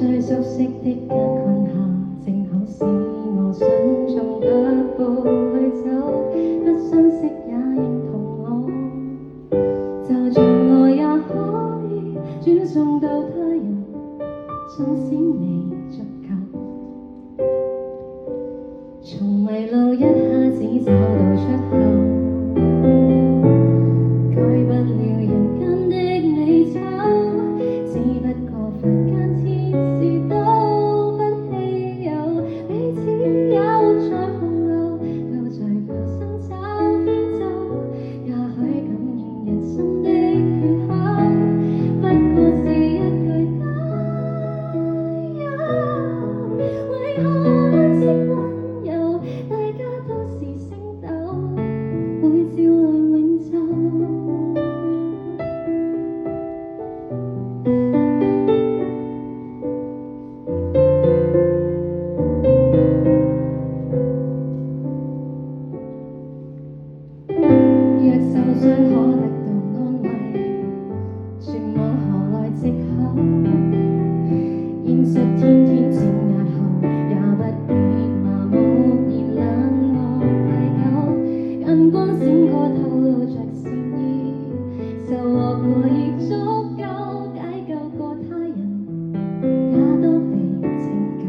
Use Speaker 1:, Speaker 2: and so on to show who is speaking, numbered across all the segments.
Speaker 1: 最熟悉的艱困下，正好使我想從腳步去走，不相識也認同我，就像我也可以轉送到他人，縱使未足夠，從迷路一下子找到出口，改不了人間的美醜，只不過凡間天使都不稀有，彼此也活在洪流，都在浮生找偏走，也許感應人心的缺口，不過是一句加油，為何吝嗇溫柔，大家都是星斗，會照亮永晝。若受傷可得到安慰，說我何來藉口？現實天天碾壓後，也不必麻木而冷漠太久。眼光閃過透露着善意，受獲過已足夠，解救過他人，也都被拯救。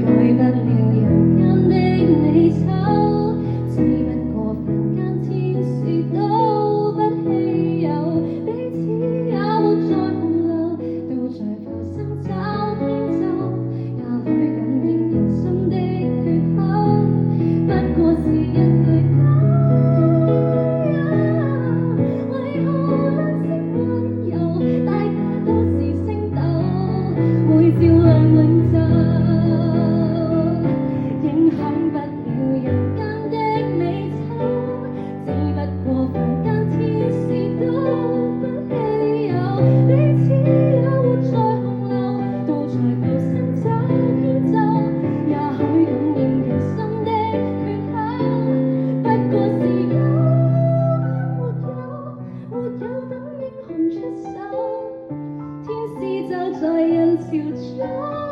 Speaker 1: 改不了人間的美醜，只不過凡間天使都不稀有，彼此也活在洪流，都在浮生找偏走，也許感應人心的缺口，不過是一句加油，為何吝嗇溫柔，大家都是星斗，會照亮永晝，影響不了人間的美醜，只不過凡間天使都不稀有，彼此也活在洪流，都在浮生找偏走，也許感應人心的缺口，不過是有沒有等英雄出手，天使就在人潮中。